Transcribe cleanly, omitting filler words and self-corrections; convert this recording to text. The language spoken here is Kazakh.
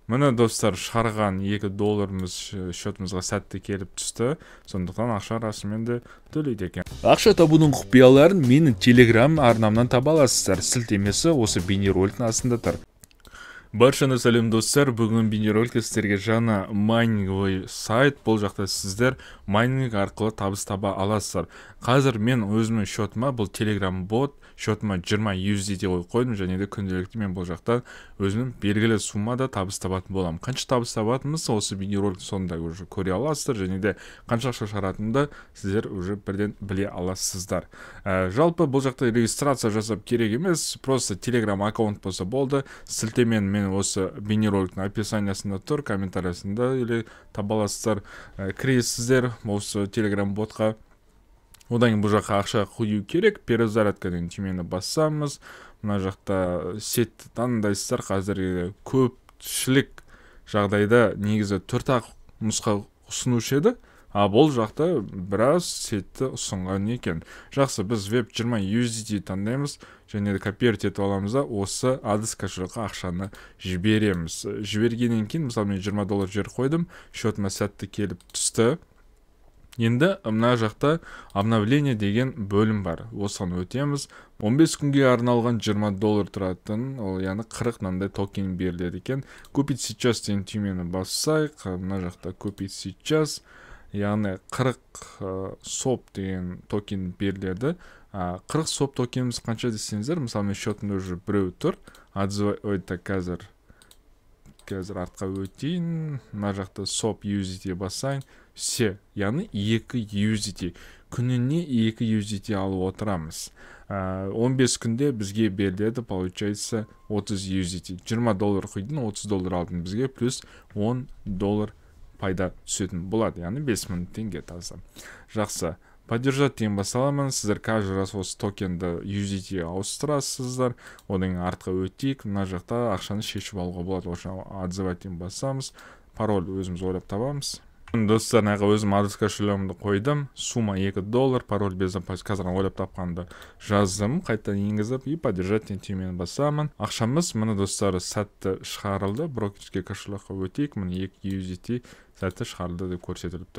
Міне достар, шығарған $2 счетымызға сәтті келіп түсті. Сондықтан ақша расымен де төлейді екен. Ақша табудың құпияларын менің Telegram арнамнан таба аласыздар. Сілтемесі осы бейнероликтің астында тұр. Баршаны сәлем достар, бүгін бейнероликте сіздерге жаңа майнинговый сайт. Бұл жақта сіздер майнинг арқылы табыс таба аласыздар. Қазір мен өзімнің счетыма, бұл Telegram бот, счетыма 20 USDT қойдым, және де күнделікті мен бұл жақта өзімнің белгілі суммада табыс табатын боламын. Қанша табыс табатынымыз осы бейнероликтің соңында уже көре аласыздар, және де қанша ақша шығаратынымды сіздер уже бірден біле аласыздар. Жалпы бұл жақта регистрация жасап керек емес, просто Telegram аккаунт болса болды. Сілтемен мен осы бейнероликтің описаниясында тұр, комментариясында или таба аласыздар. Кіресіздер осы Telegram ботқа. Одан кейін бұл жаққа ақша құю керек. Перезарядка деген түймені басамыз. Мына жақта сетті таңдайсыздар. Қазір көпшілік жағдайда негізі 4-ақ нұсқа ұсынушы еді. Бұл жақта біраз сетті ұсынған екен. Жақсы, біз веб 20 USDT таңдаймыз, және де копировать етіп аламыз да осы адрес кошельға ақшаны жібереміз. Жібергеннен кейін, мысалы мен $20 жер қойдым, счетыма сәтті келіп түсті. Енді мына жақта обновление деген бөлім бар. Осыған өтеміз. 15 күнге арналған $20 тұратын, ол яғни 40 мынандай токен беріледі екен. Купить сейчас деген түймені бассайық. Мына жақта купить сейчас, яғни 40 соп деген токен беріледі. 40 соп токеніміз қанша десеңіздер, мысалы мен счетымда уже біреу тұр. Қазір артқа өтейін. Мына жақта соп USDT басайын. Все, яғни 2 USDT. Күніне 2 USDT алып отырамыз. 15 күнде бізге беріледі, получается 30 USDT. $20 құйдың, $30 алдың бізге, плюс $10 пайда түсетін болады. Яғни 5000 теңге таза. Жақсы. Поддержать деген басаламын. Сіздер каждый раз осы токенді USDT ауыстырасыздар. Одан артқа өтейік. Мына жақта ақшаны шешіп алуға болады. Осыны отзывать деген басамыз. Пароль өзіміз ойлап табамыз. Достар, өзім адрес кошелегімді қойдым. Сумма $2, пароль безопасность. Қазір ойлап тапқанды жаздым. Қайтадан енгізіп, и поддержать деген түймені басамын. Ақшамыз, міне достар, сәтті шығарылды. Брокерский кошелекқа өтейік. Міне 2 USDT сәтті шығарылды деп көрсетіліп тұр.